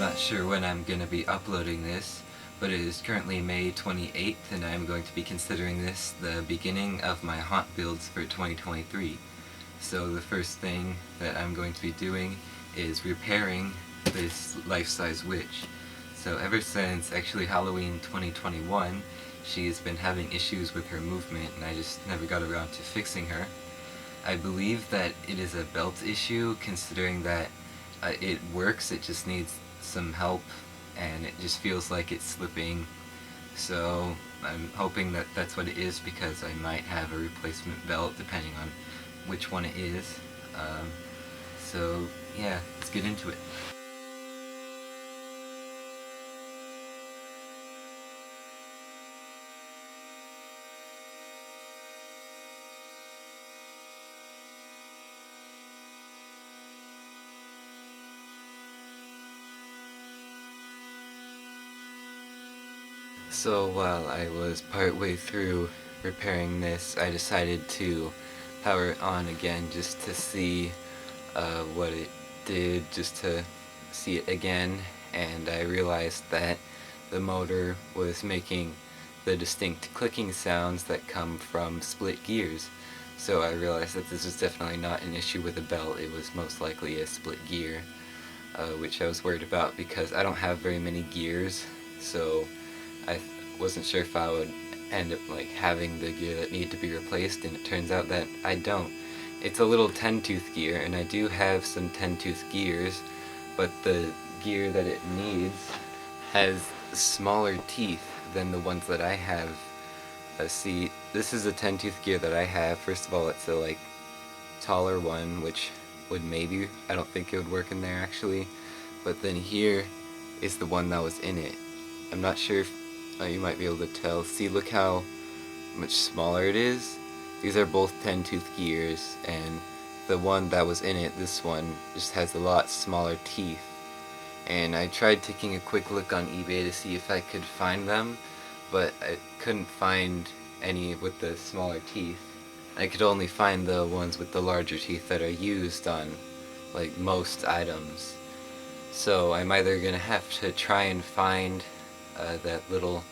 not sure when I'm going to be uploading this, but it is currently May 28th, and I'm going to be considering this the beginning of my haunt builds for 2023. So the first thing that I'm going to be doing is repairing this life-size witch. So ever since actually Halloween 2021, she's been having issues with her movement, and I just never got around to fixing her. I believe that it is a belt issue, considering that it works, it just needs some help, and it just feels like it's slipping. So I'm hoping that that's what it is, because I might have a replacement belt depending on which one it is. So yeah, let's get into it. So while I was partway through repairing this, I decided to power it on again just to see what it did, just to see it again, and I realized that the motor was making the distinct clicking sounds that come from split gears. So I realized that this was definitely not an issue with the belt, it was most likely a split gear, which I was worried about because I don't have very many gears, so I wasn't sure if I would end up like having the gear that needed to be replaced, and it turns out that I don't. It's a little 10-tooth gear, and I do have some 10-tooth gears, but the gear that it needs has smaller teeth than the ones that I have. See, this is a 10-tooth gear that I have. First of all, it's a like taller one, which would maybe, I don't think it would work in there actually, but then here is the one that was in it. I'm not sure if you might be able to tell. See, look how much smaller it is. These are both 10-tooth gears, and the one that was in it, this one, just has a lot smaller teeth. And I tried taking a quick look on eBay to see if I could find them, but I couldn't find any with the smaller teeth. I could only find the ones with the larger teeth that are used on like most items. So I'm either gonna have to try and find that little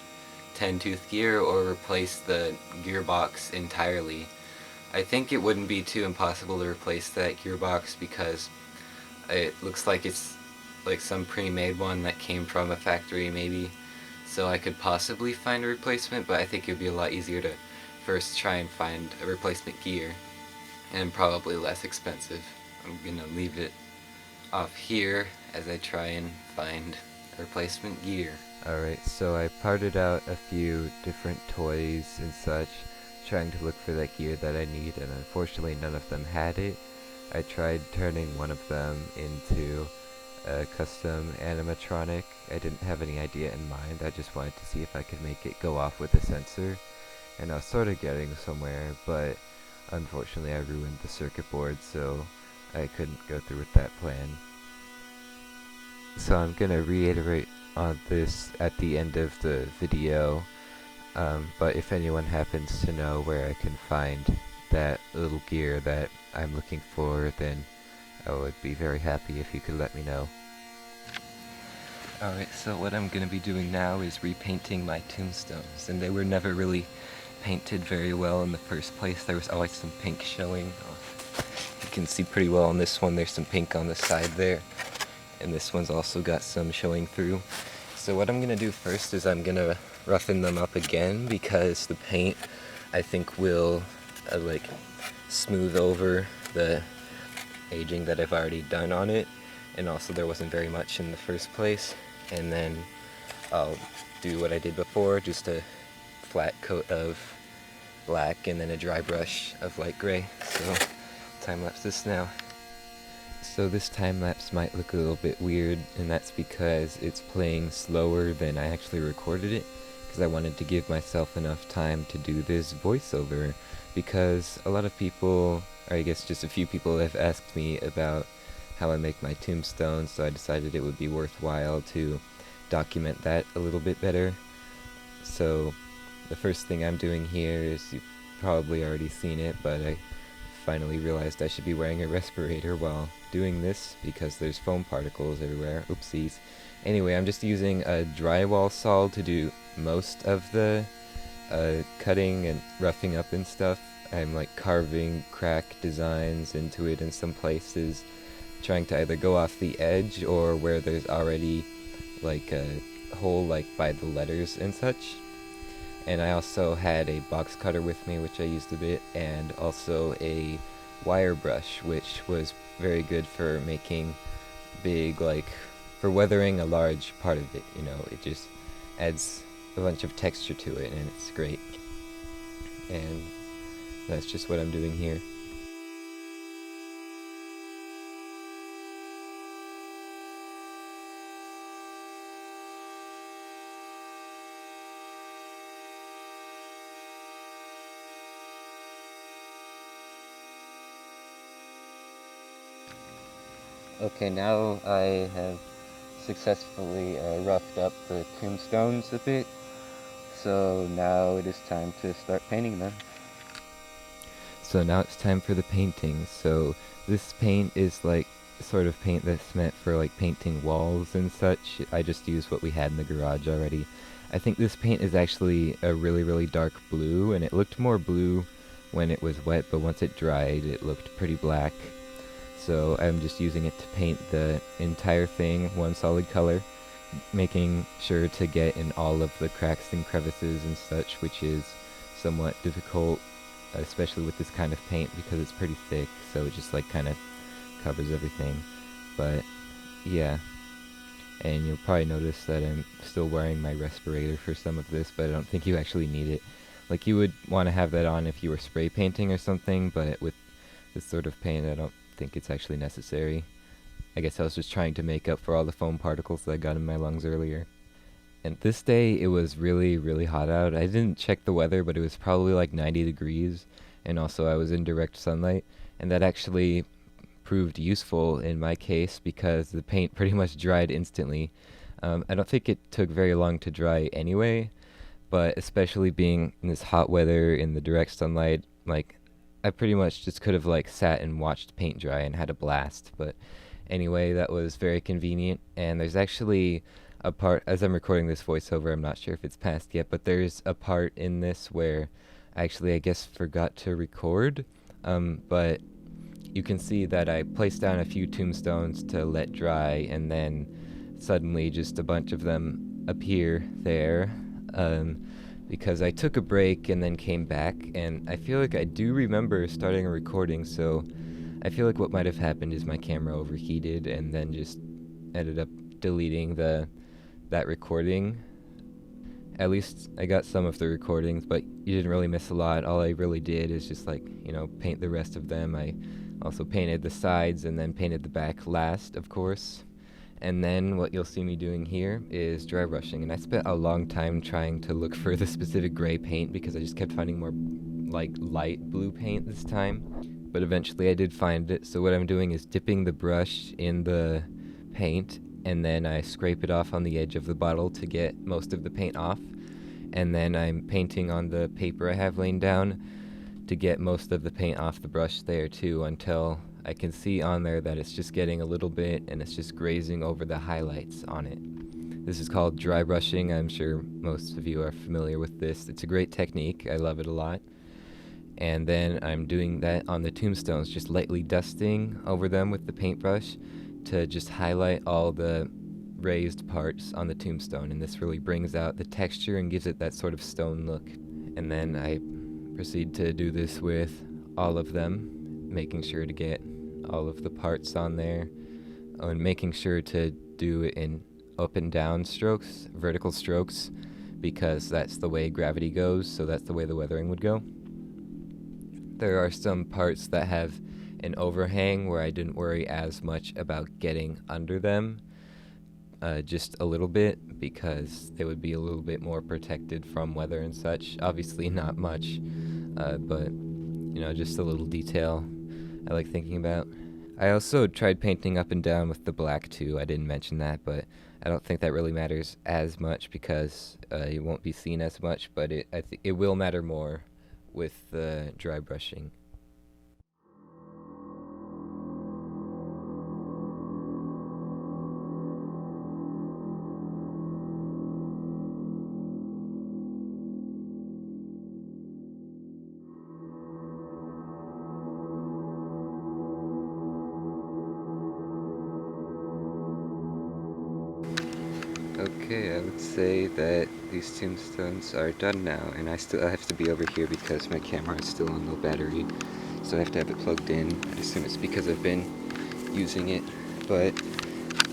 10-tooth gear or replace the gearbox entirely. I think it wouldn't be too impossible to replace that gearbox because it looks like it's like some pre-made one that came from a factory maybe, so I could possibly find a replacement, but I think it would be a lot easier to first try and find a replacement gear, and probably less expensive. I'm gonna leave it off here as I try and find a replacement gear. Alright, so I parted out a few different toys and such, trying to look for that gear that I need, and unfortunately none of them had it. I tried turning one of them into a custom animatronic. I didn't have any idea in mind, I just wanted to see if I could make it go off with a sensor, and I was sort of getting somewhere, but unfortunately I ruined the circuit board, so I couldn't go through with that plan. So I'm gonna reiterate on this at the end of the video, but if anyone happens to know where I can find that little gear that I'm looking for, then I would be very happy if you could let me know. Alright, so what I'm going to be doing now is repainting my tombstones, and they were never really painted very well in the first place. There was always some pink showing. You can see pretty well on this one, there's some pink on the side there, and this one's also got some showing through. So what I'm going to do first is I'm going to roughen them up again, because the paint I think will like smooth over the aging that I've already done on it, and also there wasn't very much in the first place. And then I'll do what I did before, just a flat coat of black and then a dry brush of light gray. So time-lapse this now. So this time-lapse might look a little bit weird, and that's because it's playing slower than I actually recorded it, because I wanted to give myself enough time to do this voiceover, because a lot of people, or I guess just a few people, have asked me about how I make my tombstones, so I decided it would be worthwhile to document that a little bit better. So the first thing I'm doing here is, you've probably already seen it, but I finally realized I should be wearing a respirator while doing this because there's foam particles everywhere. Oopsies. Anyway, I'm just using a drywall saw to do most of the cutting and roughing up and stuff. I'm like carving crack designs into it in some places, trying to either go off the edge or where there's already like a hole like by the letters and such. And I also had a box cutter with me, which I used a bit, and also a wire brush, which was very good for making big, like, for weathering a large part of it, you know. It just adds a bunch of texture to it, and it's great. And that's just what I'm doing here. Okay, now I have successfully roughed up the tombstones a bit, so now it is time to start painting them. So now it's time for the painting. So this paint is like sort of paint that's meant for like painting walls and such. I just used what we had in the garage already. I think this paint is actually a really dark blue, and it looked more blue when it was wet, but once it dried it looked pretty black. So I'm just using it to paint the entire thing one solid color, making sure to get in all of the cracks and crevices and such, which is somewhat difficult, especially with this kind of paint because it's pretty thick, so it just like kind of covers everything. But yeah, and you'll probably notice that I'm still wearing my respirator for some of this, but I don't think you actually need it. Like, you would want to have that on if you were spray painting or something, but with this sort of paint I don't think it's actually necessary. I guess I was just trying to make up for all the foam particles that I got in my lungs earlier. And this day it was really hot out. I didn't check the weather, but it was probably like 90 degrees, and also I was in direct sunlight, and that actually proved useful in my case because the paint pretty much dried instantly. I don't think it took very long to dry anyway, but especially being in this hot weather in the direct sunlight, like, I pretty much just could have like sat and watched paint dry and had a blast. But anyway, that was very convenient. And there's actually a part, as I'm recording this voiceover, I'm not sure if it's passed yet, but there's a part in this where actually I guess forgot to record. But you can see that I placed down a few tombstones to let dry, and then suddenly just a bunch of them appear there. Because I took a break and then came back, and I feel like I do remember starting a recording, so I feel like what might have happened is my camera overheated and then just ended up deleting that recording. At least I got some of the recordings, but you didn't really miss a lot. All I really did is just like, you know, paint the rest of them. I also painted the sides and then painted the back last, of course. And then what you'll see me doing here is dry brushing, and I spent a long time trying to look for the specific gray paint because I just kept finding more like light blue paint this time, but eventually I did find it. So what I'm doing is dipping the brush in the paint, and then I scrape it off on the edge of the bottle to get most of the paint off, and then I'm painting on the paper I have laying down to get most of the paint off the brush there too, until I can see on there that it's just getting a little bit and it's just grazing over the highlights on it. This is called dry brushing. I'm sure most of you are familiar with this. It's a great technique. I love it a lot. And then I'm doing that on the tombstones, just lightly dusting over them with the paintbrush to just highlight all the raised parts on the tombstone, and this really brings out the texture and gives it that sort of stone look. And then I proceed to do this with all of them, making sure to get all of the parts on there, and making sure to do it in up and down strokes, vertical strokes, because that's the way gravity goes, so that's the way the weathering would go. There are some parts that have an overhang where I didn't worry as much about getting under them, just a little bit, because they would be a little bit more protected from weather and such. Obviously not much, but you know, just a little detail I like thinking about. I also tried painting up and down with the black too. I didn't mention that, but I don't think that really matters as much because it won't be seen as much, but I think it will matter more with the dry brushing. Okay, I would say that these tombstones are done now, and I still have to be over here because my camera is still on low battery, so I have to have it plugged in. I assume it's because I've been using it, but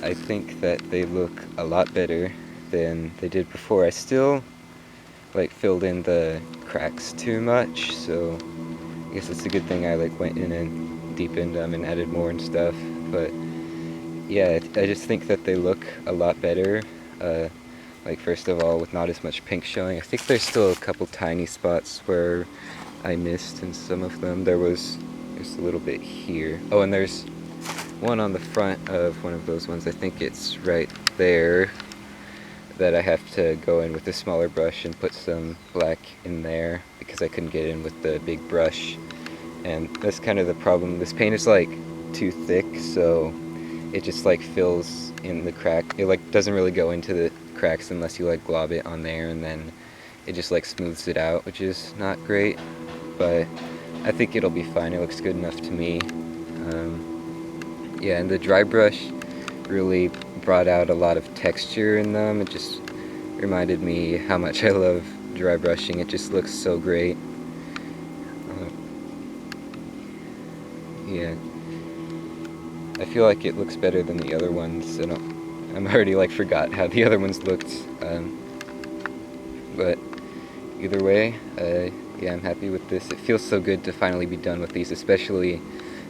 I think that they look a lot better than they did before. I still like filled in the cracks too much, so I guess it's a good thing I like went in and deepened them and added more and stuff. But yeah, I just think that they look a lot better. Like first of all, with not as much pink showing. I think there's still a couple tiny spots where I missed in some of them. There's a little bit here. Oh, and there's one on the front of one of those ones. I think it's right there that I have to go in with a smaller brush and put some black in there because I couldn't get in with the big brush. And that's kind of the problem. This paint is like too thick, so it just like fills in the crack. It like doesn't really go into the cracks unless you like glob it on there, and then it just like smooths it out, which is not great, but I think it'll be fine. It looks good enough to me. Yeah, and the dry brush really brought out a lot of texture in them. It just reminded me how much I love dry brushing. It just looks so great. Yeah, I feel like it looks better than the other ones. I'm already like forgot how the other ones looked. But either way, yeah, I'm happy with this. It feels so good to finally be done with these, especially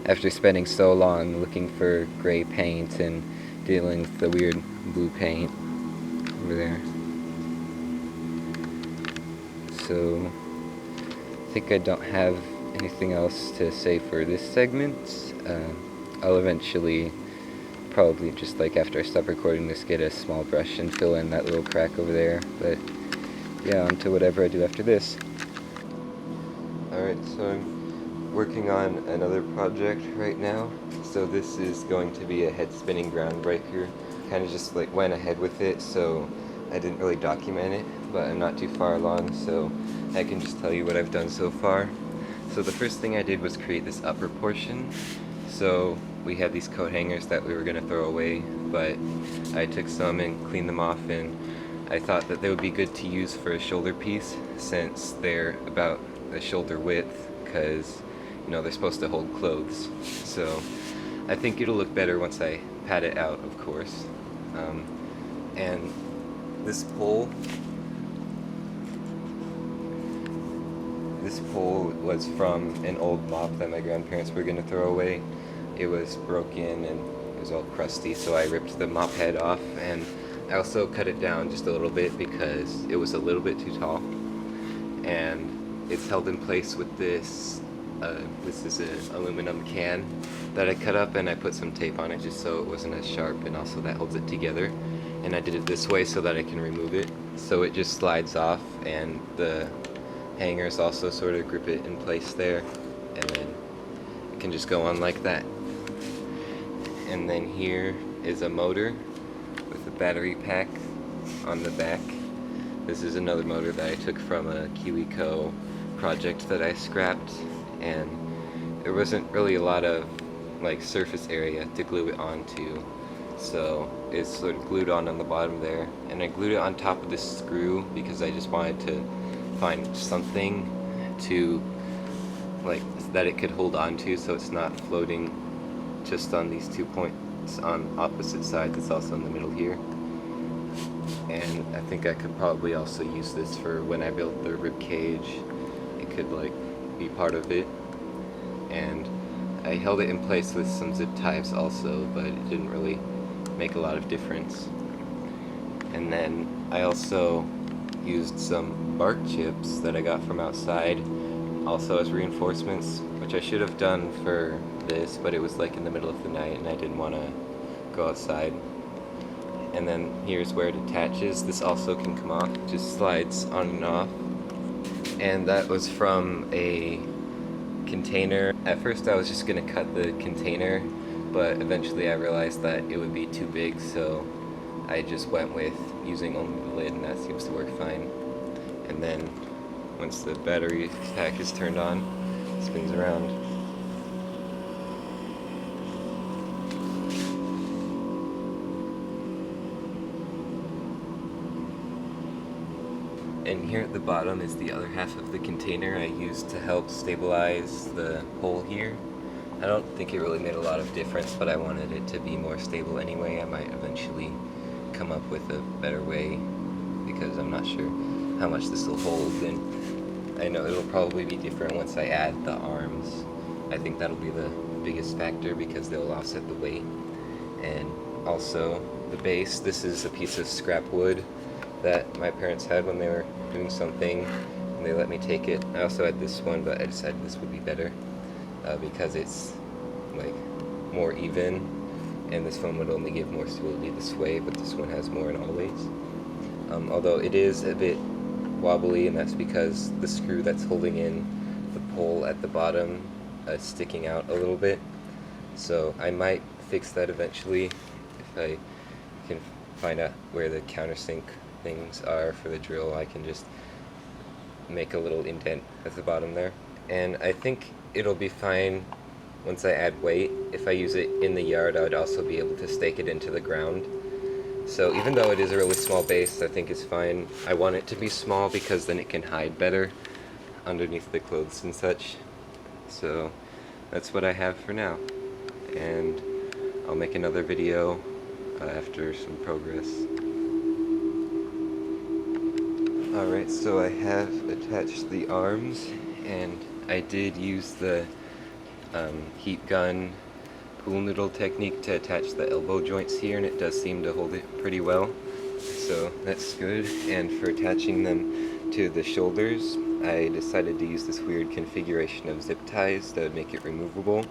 after spending so long looking for gray paint and dealing with the weird blue paint over there. So I think I don't have anything else to say for this segment. I'll eventually, probably just like after I stop recording this, get a small brush and fill in that little crack over there. But yeah, on to whatever I do after this. Alright, so I'm working on another project right now. So this is going to be a head spinning groundbreaker. Kind of just like went ahead with it, so I didn't really document it, but I'm not too far along, so I can just tell you what I've done so far. So the first thing I did was create this upper portion. So we had these coat hangers that we were going to throw away, but I took some and cleaned them off, and I thought that they would be good to use for a shoulder piece since they're about a shoulder width, because you know they're supposed to hold clothes. So I think it'll look better once I pat it out, of course. And this pole was from an old mop that my grandparents were going to throw away. It was broken and it was all crusty, so I ripped the mop head off, and I also cut it down just a little bit because it was a little bit too tall. And it's held in place with this. This is an aluminum can that I cut up, and I put some tape on it just so it wasn't as sharp, and also that holds it together. And I did it this way so that I can remove it. So it just slides off, and the hangers also sort of grip it in place there, and then it can just go on like that. And then here is a motor with a battery pack on the back. This is another motor that I took from a KiwiCo project that I scrapped, and there wasn't really a lot of like surface area to glue it onto, so it's sort of glued on the bottom there, and I glued it on top of this screw because I just wanted to find something to like that it could hold on to, so it's not floating just on these 2 points on opposite sides. It's also in the middle here. And I think I could probably also use this for when I build the rib cage. It could like be part of it. And I held it in place with some zip ties also, but it didn't really make a lot of difference. And then I also used some bark chips that I got from outside also as reinforcements, which I should have done for this, but it was like in the middle of the night and I didn't want to go outside. And then here's where it attaches. This also can come off, just slides on and off. And that was from a container. At first I was just gonna cut the container, but eventually I realized that it would be too big, so I just went with using only the lid, and that seems to work fine. And then once the battery pack is turned on, it spins around. here at the bottom is the other half of the container I used to help stabilize the hole here. I don't think it really made a lot of difference, but I wanted it to be more stable anyway. I might eventually come up with a better way because I'm not sure how much this will hold, and I know it'll probably be different once I add the arms. I think that'll be the biggest factor because they'll offset the weight. And also the base, this is a piece of scrap wood that my parents had when they were doing something and they let me take it. I also had this one, but I decided this would be better because it's like more even, and this one would only give more stability this way, but this one has more in all ways. Although it is a bit wobbly, and that's because the screw that's holding in the pole at the bottom is sticking out a little bit. So I might fix that eventually if I can find out where the countersink things are for the drill. I can just make a little indent at the bottom there, and I think it'll be fine once I add weight. If I use it in the yard, I would also be able to stake it into the ground. So even though it is a really small base, I think it's fine. I want it to be small because then it can hide better underneath the clothes and such. So that's what I have for now, and I'll make another video after some progress. Alright, so I have attached the arms, and I did use the heat gun pool noodle technique to attach the elbow joints here, and it does seem to hold it pretty well, so that's good. And for attaching them to the shoulders, I decided to use this weird configuration of zip ties that would make it removable,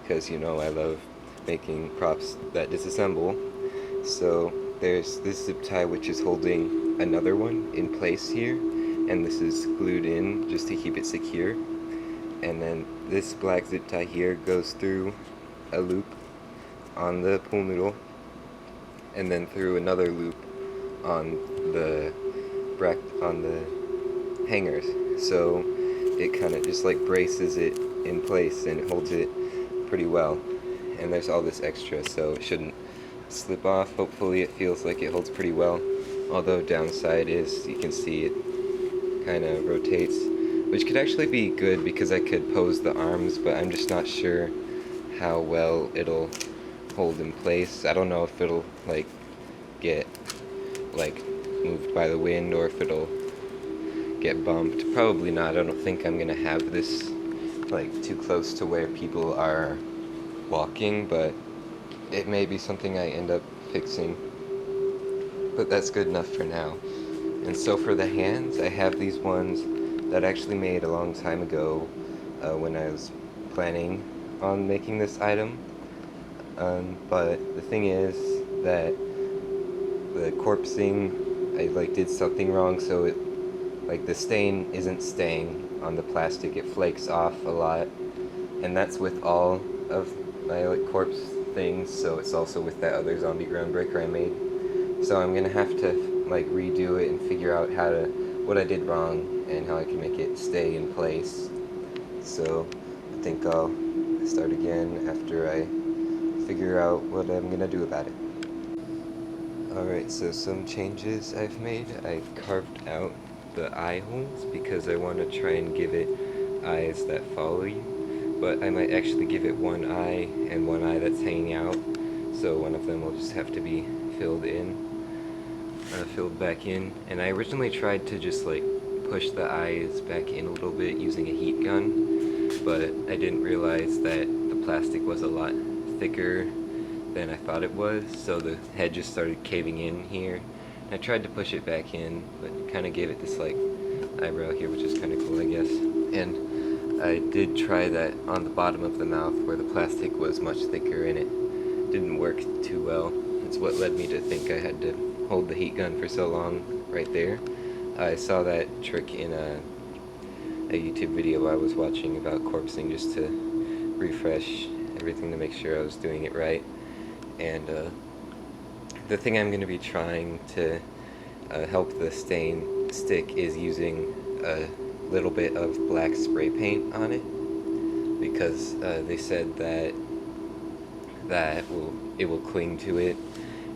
because you know I love making props that disassemble. So there's this zip tie which is holding another one in place here, and this is glued in just to keep it secure. And then this black zip tie here goes through a loop on the pool noodle, and then through another loop on the hangers. So it kind of just like braces it in place, and it holds it pretty well. And there's all this extra, so it shouldn't slip off. Hopefully it feels like it holds pretty well. Although downside is you can see it kind of rotates, which could actually be good because I could pose the arms, but I'm just not sure how well it'll hold in place. I don't know if it'll like get like moved by the wind or if it'll get bumped. Probably not. I don't think I'm gonna have this like too close to where people are walking, but it may be something I end up fixing. But that's good enough for now. And so for the hands, I have these ones that I actually made a long time ago when I was planning on making this item. But the thing is that the corpsing, I like did something wrong, so it like the stain isn't staying on the plastic. It flakes off a lot, and that's with all of my like corpse things. So it's also with that other zombie groundbreaker I made. So I'm gonna have to like redo it and figure out what I did wrong and how I can make it stay in place. So I think I'll start again after I figure out what I'm gonna do about it. Alright, so some changes I've made. I've carved out the eye holes because I want to try and give it eyes that follow you, but I might actually give it one eye and one eye that's hanging out, so one of them will just have to be filled back in. And I originally tried to just like push the eyes back in a little bit using a heat gun, but I didn't realize that the plastic was a lot thicker than I thought it was, so the head just started caving in here. I tried to push it back in, but it kind of gave it this like eyebrow here, which is kind of cool, I guess. And I did try that on the bottom of the mouth where the plastic was much thicker, and it didn't work too well. It's what led me to think I had to hold the heat gun for so long right there. I saw that trick in a YouTube video I was watching about corpsing, just to refresh everything to make sure I was doing it right. And the thing I'm going to be trying to help the stain stick is using a little bit of black spray paint on it, because they said that it will cling to it,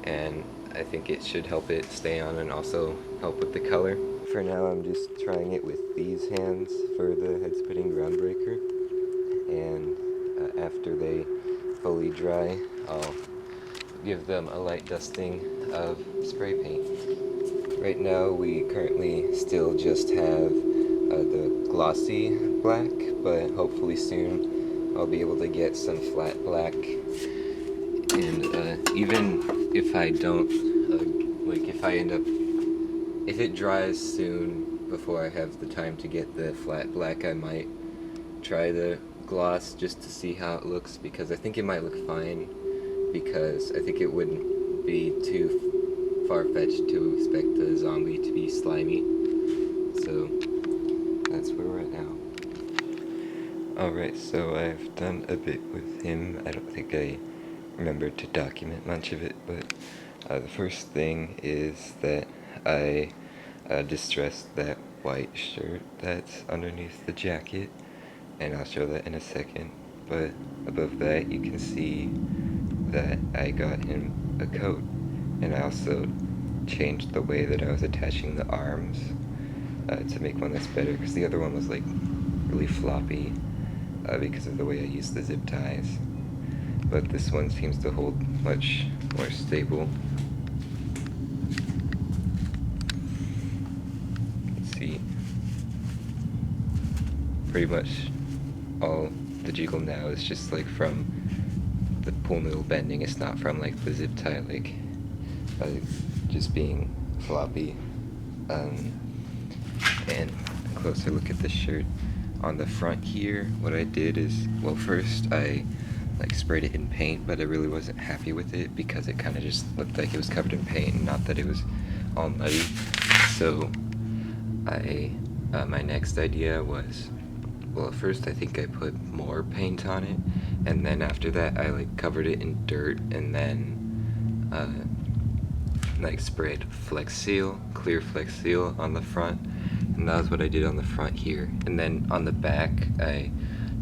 and I think it should help it stay on and also help with the color. for now I'm just trying it with these hands for the head spinning groundbreaker, and after they fully dry, I'll give them a light dusting of spray paint. Right now we currently still just have the glossy black, but hopefully soon I'll be able to get some flat black. And even if I don't, if it dries soon before I have the time to get the flat black, I might try the gloss just to see how it looks, because I think it might look fine, because I think it wouldn't be too far-fetched to expect the zombie to be slimy. So that's where we're at now. Alright, so I've done a bit with him. I don't think I remembered to document much of it, but the first thing is that I distressed that white shirt that's underneath the jacket, and I'll show that in a second. But above that you can see that I got him a coat, and I also changed the way that I was attaching the arms to make one that's better, because the other one was like really floppy because of the way I used the zip ties. But this one seems to hold much more stable. Let's see. Pretty much all the jiggle now is just like from the pull noodle bending. It's not from like the zip tie, like just being floppy. And a closer look at the shirt. On the front here, what I did is, well, first I like sprayed it in paint, but I really wasn't happy with it because it kind of just looked like it was covered in paint and not that it was all muddy. So my next idea was, well, at first I think I put more paint on it, and then after that I like covered it in dirt, and then like sprayed Flex Seal, clear Flex Seal on the front, and that was what I did on the front here. And then on the back I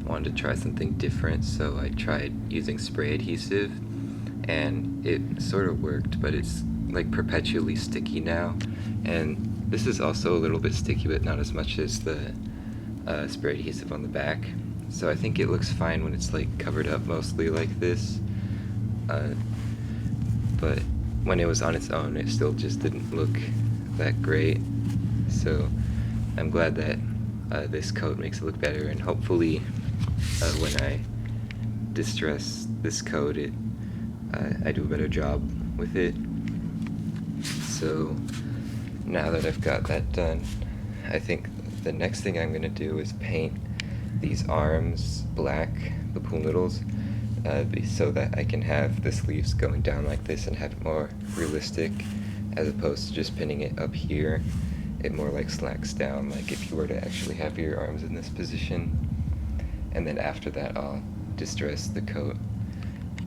wanted to try something different, so I tried using spray adhesive, and it sort of worked, but it's like perpetually sticky now. And this is also a little bit sticky, but not as much as the spray adhesive on the back. So I think it looks fine when it's like covered up mostly like this, but when it was on its own it still just didn't look that great. So I'm glad that this coat makes it look better, and hopefully when I distress this coat, I do a better job with it. So now that I've got that done, I think the next thing I'm going to do is paint these arms black, the pool noodles, so that I can have the sleeves going down like this and have it more realistic, as opposed to just pinning it up here. It more like slacks down, like if you were to actually have your arms in this position. And then after that I'll distress the coat,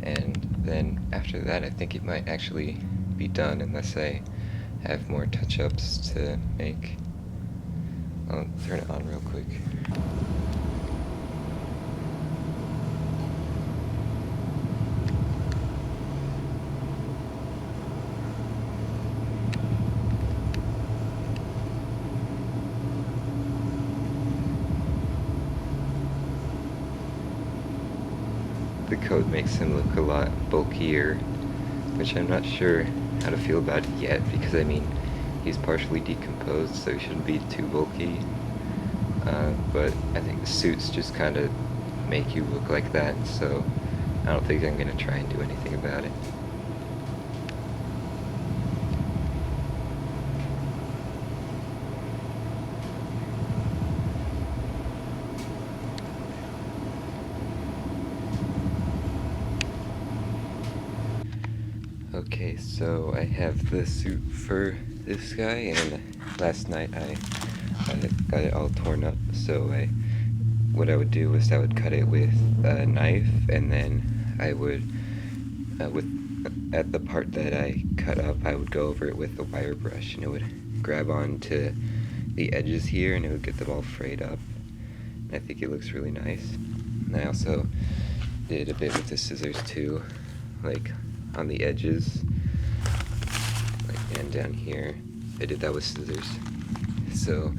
and then after that I think it might actually be done, unless I have more touch-ups to make. I'll turn it on real quick. The coat makes him look a lot bulkier, which I'm not sure how to feel about it yet, because I mean, he's partially decomposed, so he shouldn't be too bulky. But I think the suits just kind of make you look like that, so I don't think I'm going to try and do anything about it. Okay, so I have the suit for this guy, and last night I got it all torn up, so what I would do was I would cut it with a knife, and then I would, at the part that I cut up, I would go over it with a wire brush, and it would grab onto the edges here, and it would get them all frayed up. And I think it looks really nice. And I also did a bit with the scissors too, like on the edges, like, and down here. I did that with scissors. So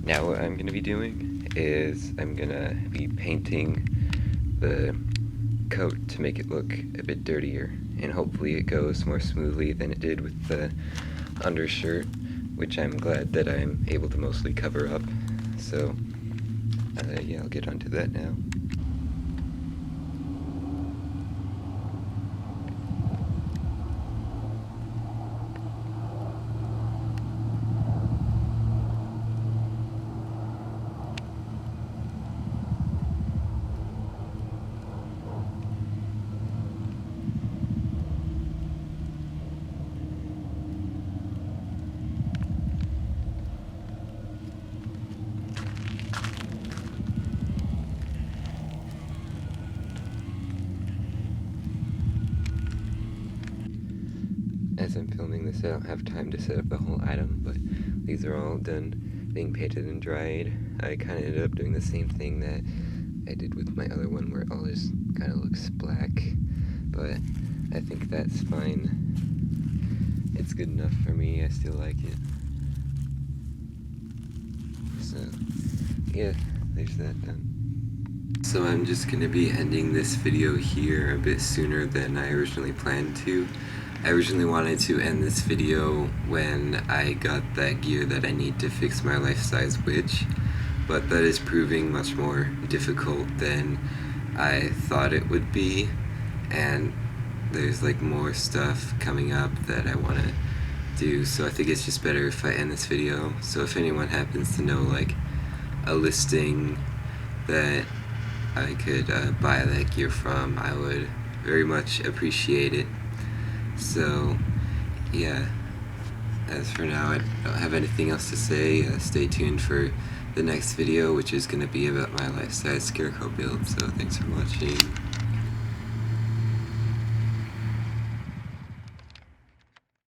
now what I'm going to be doing is I'm going to be painting the coat to make it look a bit dirtier, and hopefully it goes more smoothly than it did with the undershirt, which I'm glad that I'm able to mostly cover up. So yeah, I'll get onto that now. As I'm filming this, I don't have time to set up the whole item, but these are all done being painted and dried. I kind of ended up doing the same thing that I did with my other one, where it all just kind of looks black, but I think that's fine. It's good enough for me. I still like it. So yeah, there's that done. So I'm just going to be ending this video here a bit sooner than I originally planned to. I originally wanted to end this video when I got that gear that I need to fix my life-size witch, but that is proving much more difficult than I thought it would be, and there's like more stuff coming up that I want to do, so I think it's just better if I end this video. So if anyone happens to know like a listing that I could buy that gear from, I would very much appreciate it. So yeah, as for now, I don't have anything else to say. Stay tuned for the next video, which is going to be about my life-size scarecrow build. So thanks for watching.